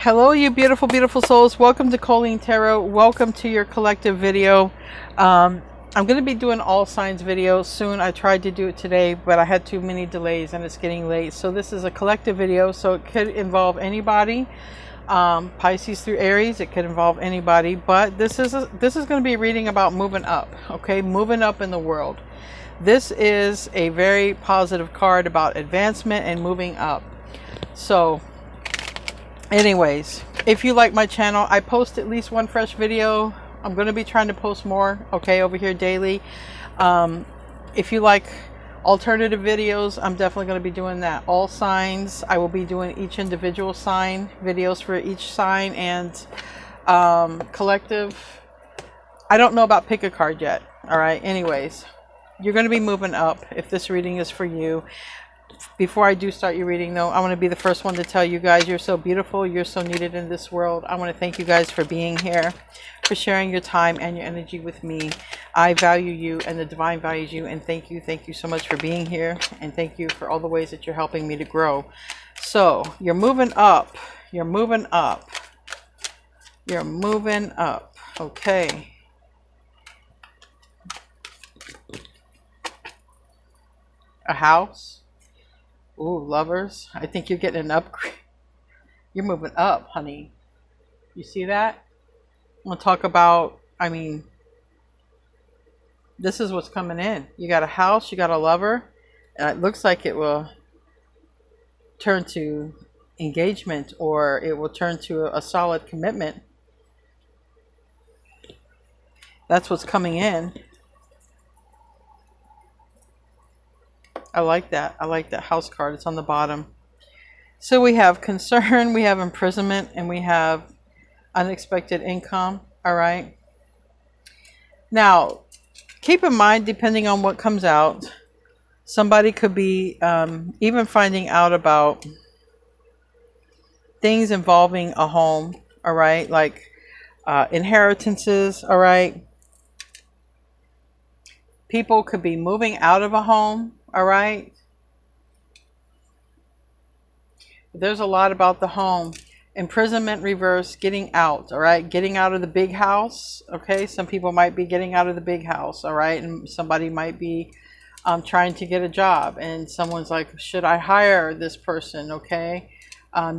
Hello, you beautiful, beautiful souls. Welcome to Colleen Tarot. Welcome to your collective video. I'm going to be doing all signs video soon. I tried to do it today, but I had too many delays and it's getting late. So this is a collective video, so it could involve anybody. Pisces through Aries, it could involve anybody. But this is going to be reading about moving up. Okay, moving up in the world. This is a very positive card about advancement and moving up. So anyways, if you like my channel, I post at least one fresh video. I'm going to be trying to post more, okay, over here daily. If you like alternative videos, I'm definitely going to be doing that. All signs, I will be doing each individual sign, videos for each sign, and collective. I don't know about pick a card yet, all right? Anyways, you're going to be moving up if this reading is for you. Before I do start your reading, though, I want to be the first one to tell you guys you're so beautiful, you're so needed in this world. I want to thank you guys for being here, for sharing your time and your energy with me. I value you and the divine values you, and thank you so much for being here, and thank you for all the ways that you're helping me to grow. So you're moving up, you're moving up, you're moving up. Okay. A house. Ooh, lovers. I think you're getting an upgrade. You're moving up, honey. You see that? I'm going to talk about, I mean, this is what's coming in. You got a house, you got a lover, and it looks like it will turn to engagement, or it will turn to a solid commitment. That's what's coming in. I like that. I like that house card. It's on the bottom. So we have concern, we have imprisonment, and we have unexpected income. All right. Now, keep in mind, depending on what comes out, somebody could be even finding out about things involving a home. All right. Like inheritances. All right. People could be moving out of a home. All right. There's a lot about the home. Imprisonment reverse, getting out. All right. Getting out of the big house. Okay. Some people might be getting out of the big house. All right. And somebody might be trying to get a job. And someone's like, should I hire this person? Okay.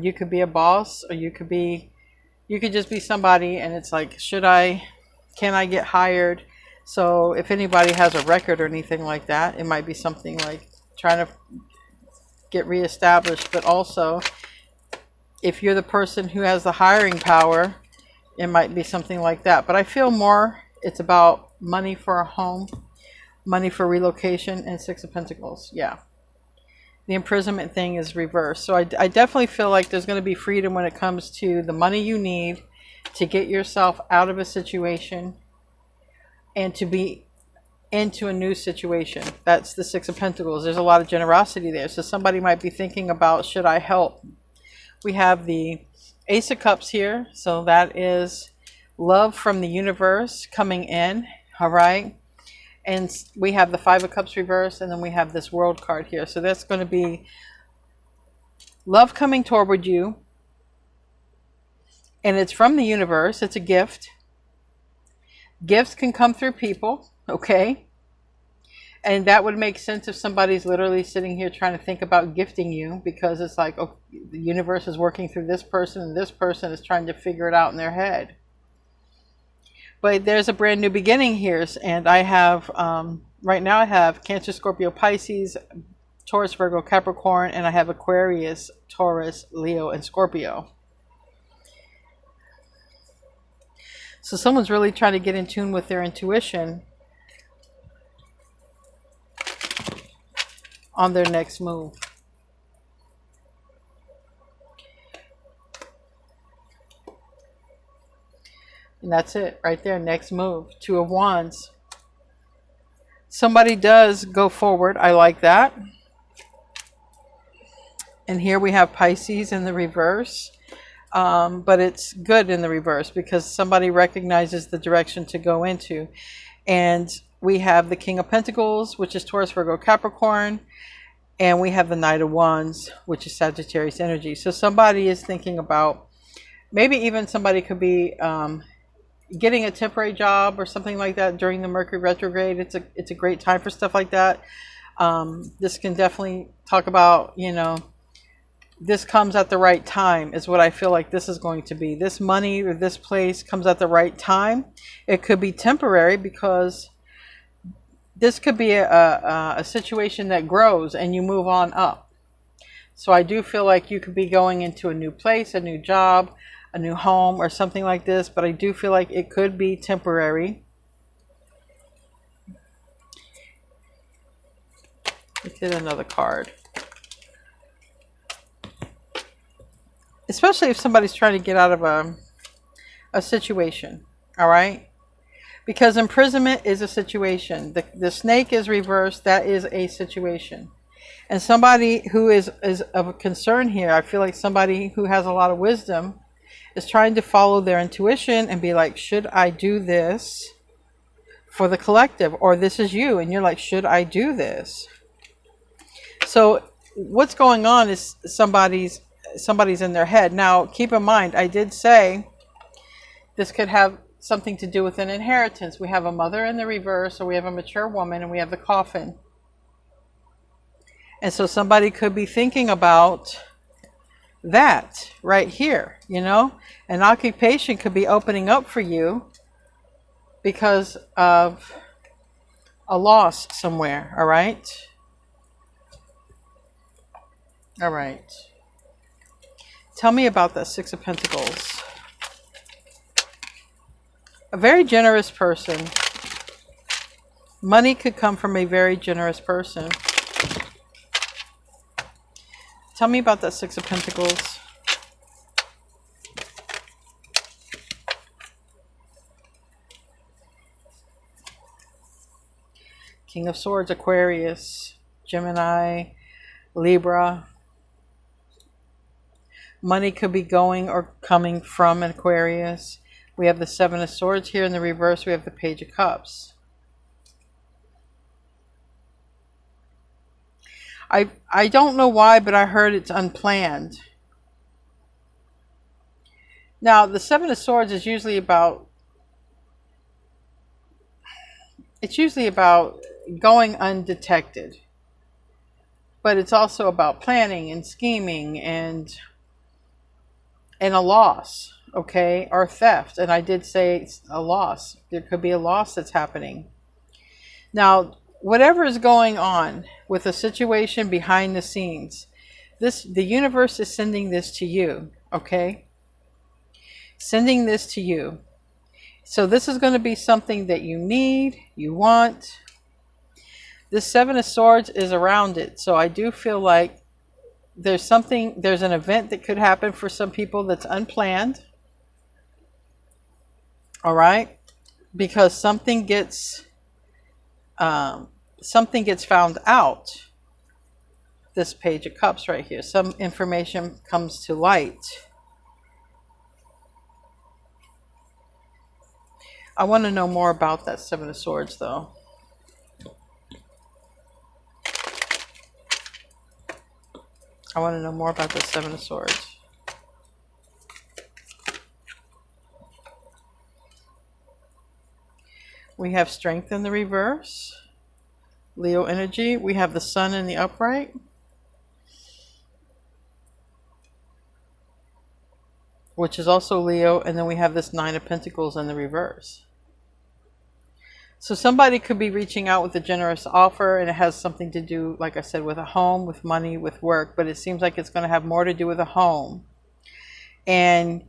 You could be a boss, or you could just be somebody. And it's like, can I get hired? So if anybody has a record or anything like that, it might be something like trying to get reestablished. But also, if you're the person who has the hiring power, it might be something like that. But I feel more it's about money for a home, money for relocation, and Six of Pentacles. Yeah. The imprisonment thing is reversed. So I definitely feel like there's going to be freedom when it comes to the money you need to get yourself out of a situation and to be into a new situation. That's the Six of Pentacles. There's a lot of generosity there. So somebody might be thinking about, should I help? We have the Ace of Cups here. So that is love from the universe coming in. All right. And we have the Five of Cups reverse. And then we have this World card here. So that's going to be love coming toward you. And it's from the universe. It's a gift. Gifts can come through people, okay? And that would make sense if somebody's literally sitting here trying to think about gifting you, because it's like, oh, the universe is working through this person, and this person is trying to figure it out in their head. But there's a brand new beginning here, and I have, right now I have Cancer, Scorpio, Pisces, Taurus, Virgo, Capricorn, and I have Aquarius, Taurus, Leo, and Scorpio. So someone's really trying to get in tune with their intuition on their next move. And that's it right there. Next move. Two of Wands. Somebody does go forward. I like that. And here we have Pisces in the reverse. But it's good in the reverse because somebody recognizes the direction to go into. And we have the King of Pentacles, which is Taurus, Virgo, Capricorn. And we have the Knight of Wands, which is Sagittarius energy. So somebody is thinking about Maybe even somebody could be getting a temporary job or something like that during the Mercury retrograde. It's a great time for stuff like that. This can definitely talk about, this comes at the right time is what I feel like this is going to be. This money or this place comes at the right time. It could be temporary because this could be a situation that grows and you move on up. So I do feel like you could be going into a new place, a new job, a new home or something like this, but I do feel like it could be temporary. Let's get another card. Especially if somebody's trying to get out of a situation, all right? Because imprisonment is a situation. The snake is reversed. That is a situation. And somebody who is of a concern here, I feel like somebody who has a lot of wisdom is trying to follow their intuition and be like, should I do this for the collective? Or this is you, and you're like, should I do this? So what's going on is somebody's in their head. Now, keep in mind, I did say this could have something to do with an inheritance. We have a mother in the reverse, or we have a mature woman, and we have the coffin. And so somebody could be thinking about that right here, An occupation could be opening up for you because of a loss somewhere, all right? All right. Tell me about that Six of Pentacles. A very generous person. Money could come from a very generous person. Tell me about that Six of Pentacles. King of Swords, Aquarius, Gemini, Libra. Money could be going or coming from an Aquarius. We have the Seven of Swords here in the reverse. We have the Page of Cups. I don't know why, but I heard it's unplanned. Now, the Seven of Swords is usually about, going undetected. But it's also about planning and scheming and a loss, okay, or theft. And I did say it's a loss. There could be a loss that's happening. Now, whatever is going on with a situation behind the scenes, the universe is sending this to you, okay? Sending this to you. So this is going to be something that you need, you want. This Seven of Swords is around it. So I do feel like there's an event that could happen for some people that's unplanned. All right? Because something gets found out. This Page of Cups right here. Some information comes to light. I want to know more about that Seven of Swords, though. I want to know more about the Seven of Swords. We have Strength in the reverse. Leo energy. We have the Sun in the upright. Which is also Leo. And then we have this Nine of Pentacles in the reverse. So somebody could be reaching out with a generous offer, and it has something to do, like I said, with a home, with money, with work, but it seems like it's going to have more to do with a home. And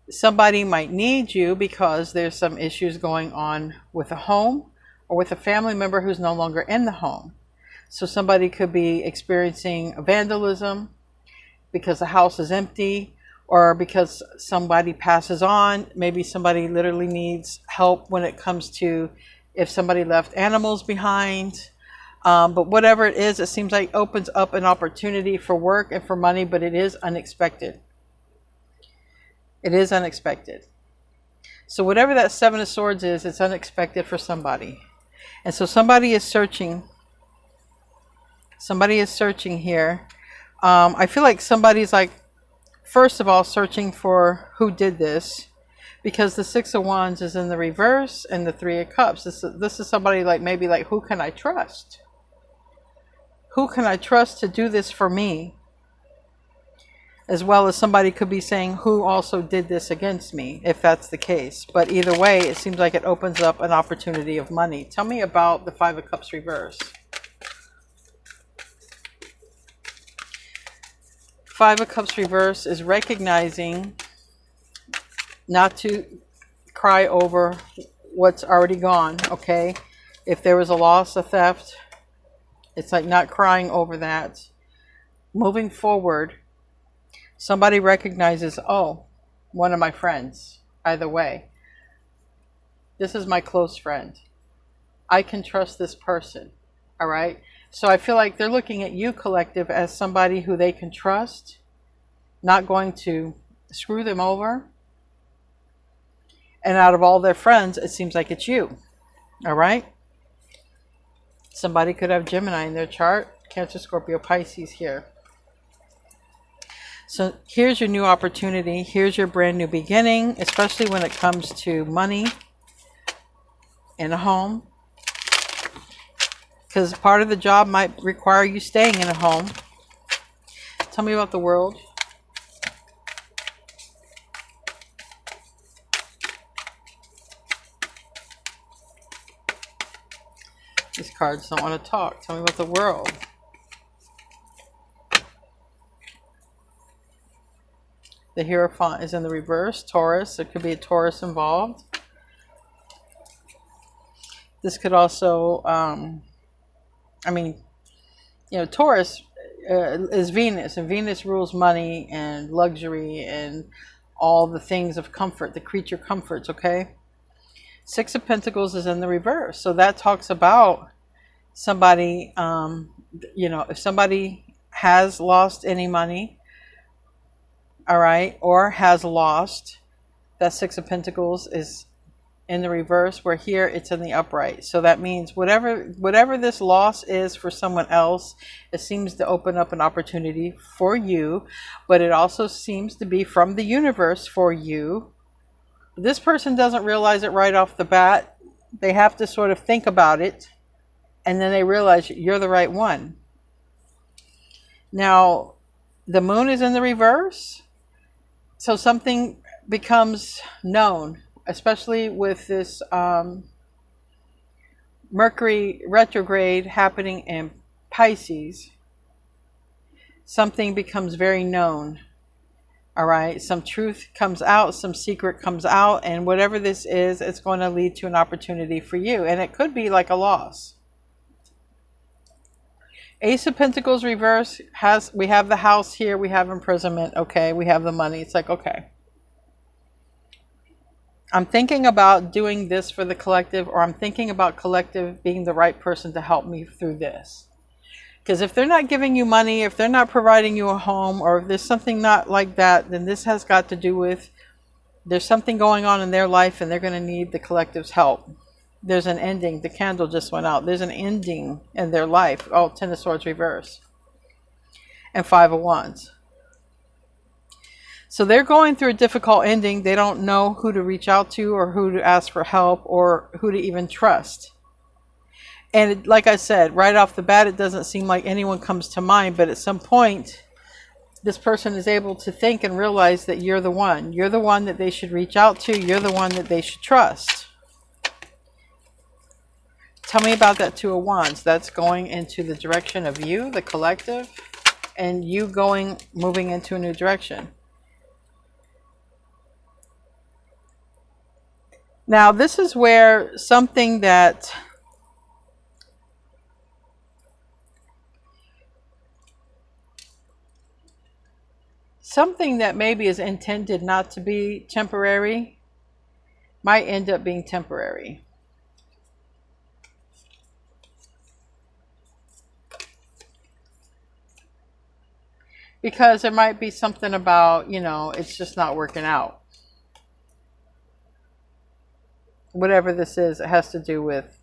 somebody might need you because there's some issues going on with a home or with a family member who's no longer in the home. So somebody could be experiencing vandalism because the house is empty, or because somebody passes on. Maybe somebody literally needs help when it comes to if somebody left animals behind. But whatever it is, it seems like it opens up an opportunity for work and for money, but it is unexpected. It is unexpected. So whatever that Seven of Swords is, it's unexpected for somebody. And so somebody is searching. Somebody is searching here. I feel like somebody's like first of all, searching for who did this, because the Six of Wands is in the reverse and the Three of Cups. This is somebody like, maybe like, who can I trust? Who can I trust to do this for me? As well as somebody could be saying, who also did this against me, if that's the case. But either way, it seems like it opens up an opportunity of money. Tell me about the Five of Cups reverse. Five of Cups reverse is recognizing not to cry over what's already gone, okay? If there was a loss, a theft, it's like not crying over that. Moving forward, somebody recognizes, oh, one of my friends, either way. This is my close friend. I can trust this person, all right? So I feel like they're looking at you, collective, as somebody who they can trust, not going to screw them over. And out of all their friends, it seems like it's you, all right? Somebody could have Gemini in their chart, Cancer, Scorpio, Pisces here. So here's your new opportunity. Here's your brand new beginning, especially when it comes to money and a home. Because part of the job might require you staying in a home. Tell me about the world. These cards don't want to talk. Tell me about the world. The Hierophant is in the reverse. Taurus. There could be a Taurus involved. This could also, Taurus is Venus. And Venus rules money and luxury and all the things of comfort, the creature comforts, okay? Six of Pentacles is in the reverse. So that talks about somebody, if somebody has lost any money, all right, or has lost, that Six of Pentacles is in the reverse, where here it's in the upright. So that means whatever this loss is for someone else, it seems to open up an opportunity for you, but it also seems to be from the universe for you. This person doesn't realize it right off the bat. They have to sort of think about it, and then they realize you're the right one. Now, the moon is in the reverse. So something becomes known, especially with this Mercury retrograde happening in Pisces. Something becomes very known. All right. Some truth comes out, some secret comes out, and whatever this is, it's going to lead to an opportunity for you. And it could be like a loss. Ace of Pentacles reverse we have the house here, we have imprisonment, okay, we have the money. It's like, okay, I'm thinking about doing this for the collective, or I'm thinking about collective being the right person to help me through this. Because if they're not giving you money, if they're not providing you a home, or if there's something not like that, then this has got to do with there's something going on in their life and they're going to need the collective's help. There's an ending. The candle just went out. There's an ending in their life. Oh, Ten of Swords reverse. And Five of Wands. So they're going through a difficult ending. They don't know who to reach out to, or who to ask for help, or who to even trust. And like I said, right off the bat, it doesn't seem like anyone comes to mind. But at some point, this person is able to think and realize that you're the one. You're the one that they should reach out to. You're the one that they should trust. Tell me about that Two of Wands. That's going into the direction of you, the collective, and you moving into a new direction. Now, this is where something that maybe is intended not to be temporary might end up being temporary. Because there might be something about, it's just not working out. Whatever this is, it has to do with,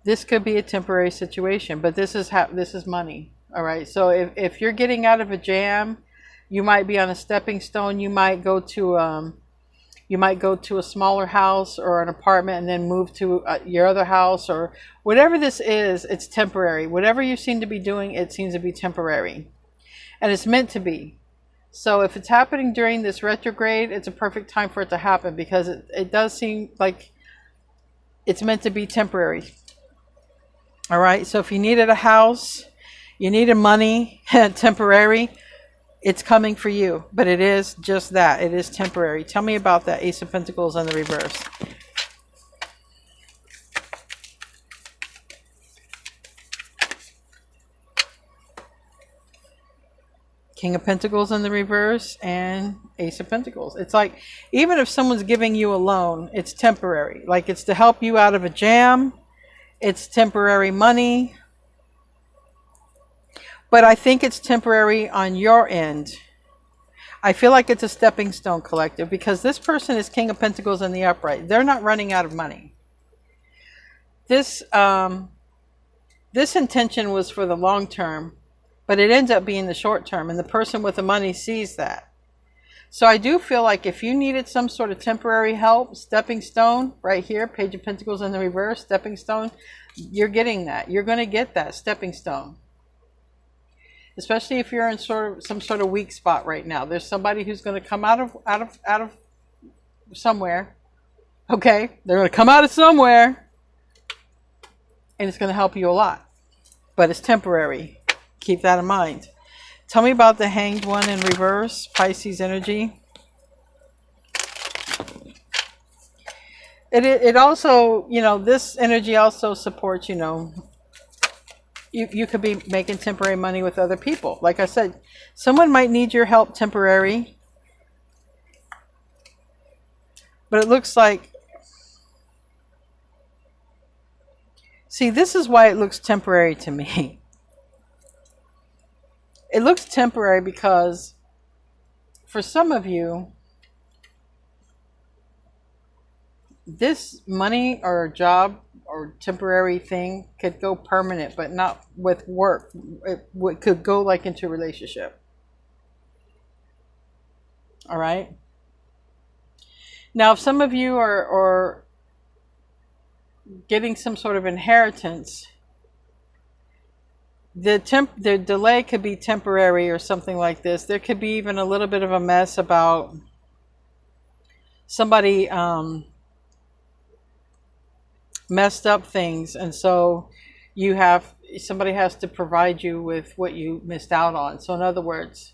This could be a temporary situation, but this is money. All right. So if you're getting out of a jam, you might be on a stepping stone. You might go to a smaller house or an apartment and then move to your other house, or whatever this is. It's temporary. Whatever you seem to be doing, it seems to be temporary, and it's meant to be. So if it's happening during this retrograde, it's a perfect time for it to happen, because it does seem like it's meant to be temporary. All right. So if you needed a house, you needed money, temporary, it's coming for you. But it is just that. It is temporary. Tell me about that Ace of Pentacles in the reverse. King of Pentacles in the reverse and Ace of Pentacles. It's like, even if someone's giving you a loan, it's temporary. Like, it's to help you out of a jam. It's temporary money. But I think it's temporary on your end. I feel like it's a stepping stone, collective, because this person is King of Pentacles in the upright. They're not running out of money. This intention was for the long term, but it ends up being the short term, and the person with the money sees that. So I do feel like if you needed some sort of temporary help, stepping stone, right here, Page of Pentacles in the reverse, stepping stone, you're getting that. You're going to get that stepping stone. Especially if you're in some sort of weak spot right now. There's somebody who's going to come out of somewhere. Okay, they're going to come out of somewhere, and it's going to help you a lot. But it's temporary. Keep that in mind. Tell me about the Hanged One in reverse, Pisces energy. It also, this energy also supports, you could be making temporary money with other people. Like I said, someone might need your help temporary. But it looks like, see, this is why it looks temporary to me. It looks temporary because for some of you, this money or job or temporary thing could go permanent, but not with work. It could go like into a relationship. All right. Now, if some of you are getting some sort of inheritance, the delay could be temporary or something like this. There could be even a little bit of a mess about somebody messed up things, and so somebody has to provide you with what you missed out on. So in other words,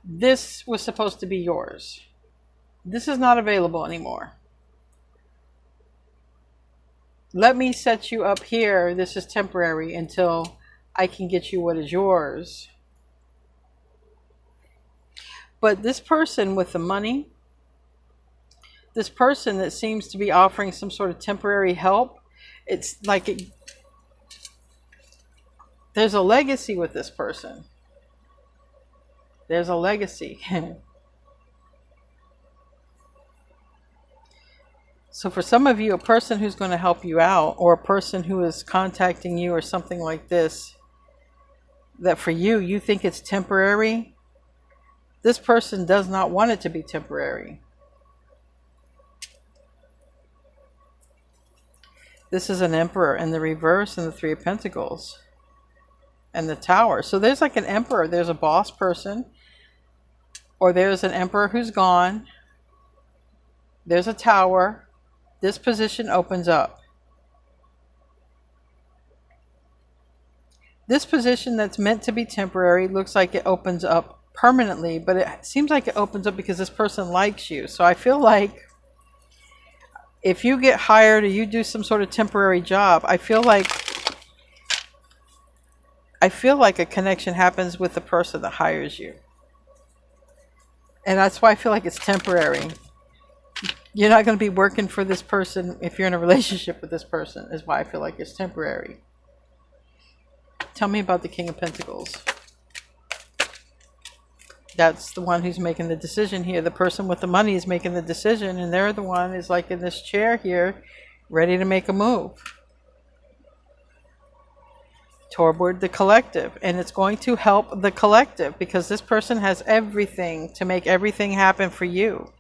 this was supposed to be yours. This is not available anymore. Let me set you up here. This is temporary until I can get you what is yours. But this person with the money, this person that seems to be offering some sort of temporary help, it's like there's a legacy with this person. There's a legacy. So for some of you, a person who's going to help you out, or a person who is contacting you or something like this, that for you, you think it's temporary, this person does not want it to be temporary. This is an Emperor in the reverse and the Three of Pentacles and the Tower. So there's like an Emperor. There's a boss person, or there's an Emperor who's gone. There's a Tower. This position opens up. This position that's meant to be temporary looks like it opens up permanently, but it seems like it opens up because this person likes you. So I feel like if you get hired or you do some sort of temporary job, I feel like a connection happens with the person that hires you. And that's why I feel like it's temporary. You're not going to be working for this person if you're in a relationship with this person, is why I feel like it's temporary. Tell me about the King of Pentacles. That's the one who's making the decision here. The person with the money is making the decision, and they're the one is like in this chair here, ready to make a move toward the collective. And it's going to help the collective because this person has everything to make everything happen for you.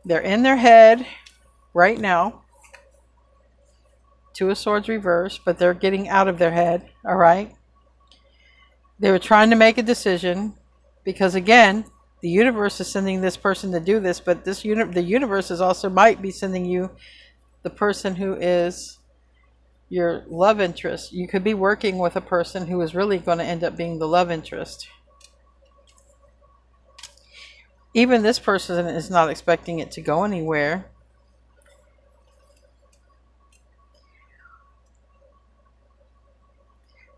They're in their head right now. Two of Swords reversed, but they're getting out of their head, all right? They were trying to make a decision because, again, the universe is sending this person to do this, but the universe is also might be sending you the person who is your love interest. You could be working with a person who is really going to end up being the love interest. Even this person is not expecting it to go anywhere.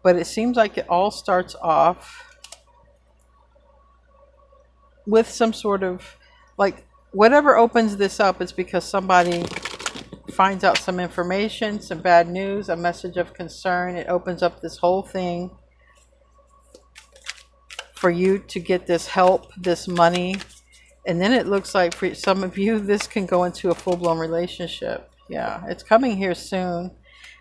But it seems like it all starts off with some sort of, like, whatever opens this up is because somebody finds out some information, some bad news, a message of concern. It opens up this whole thing for you to get this help, this money. And then it looks like for some of you, this can go into a full-blown relationship. Yeah, it's coming here soon.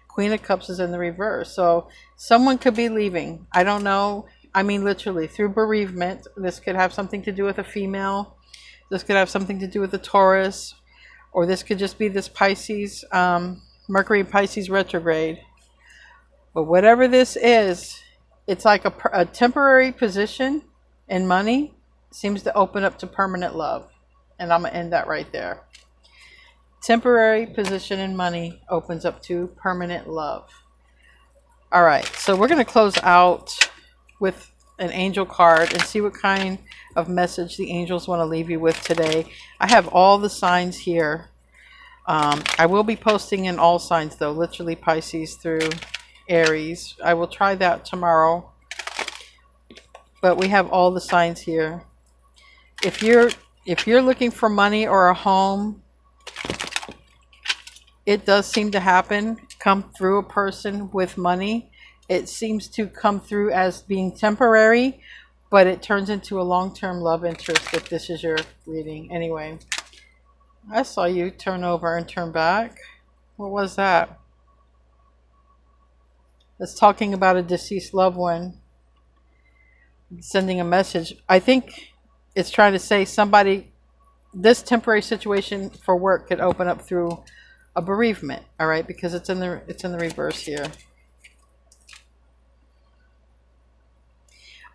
Queen of Cups is in the reverse. So someone could be leaving. I don't know. I mean, literally, through bereavement. This could have something to do with a female. This could have something to do with a Taurus. Or this could just be this Pisces, Mercury Pisces retrograde. But whatever this is, it's like a temporary position in money seems to open up to permanent love. And I'm going to end that right there. Temporary position in money opens up to permanent love. All right, so we're going to close out with an angel card and see what kind of message the angels want to leave you with today. I have all the signs here. I will be posting in all signs, though, literally Pisces through Aries. I will try that tomorrow. But we have all the signs here. If you're looking for money or a home, it does seem to happen, come through a person with money. It seems to come through as being temporary, but it turns into a long-term love interest if this is your reading. Anyway, I saw you turn over and turn back. What was that? It's talking about a deceased loved one sending a message. I think it's trying to say somebody, this temporary situation for work could open up through a bereavement, all right, because it's in the reverse here.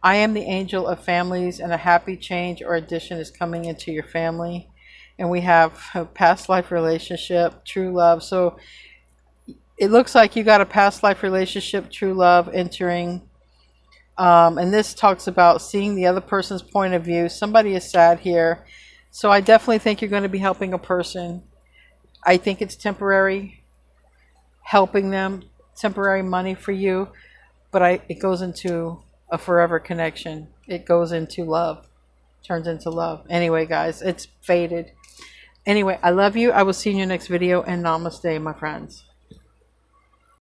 I am the angel of families, and a happy change or addition is coming into your family. And we have a past life relationship, true love. So it looks like you got a past life relationship, true love entering. And this talks about seeing the other person's point of view. Somebody is sad here. So I definitely think you're going to be helping a person. I think it's temporary, helping them, temporary money for you, but it goes into a forever connection. It goes into love, turns into love. Anyway, guys, it's faded. Anyway, I love you. I will see you in your next video, and namaste, my friends.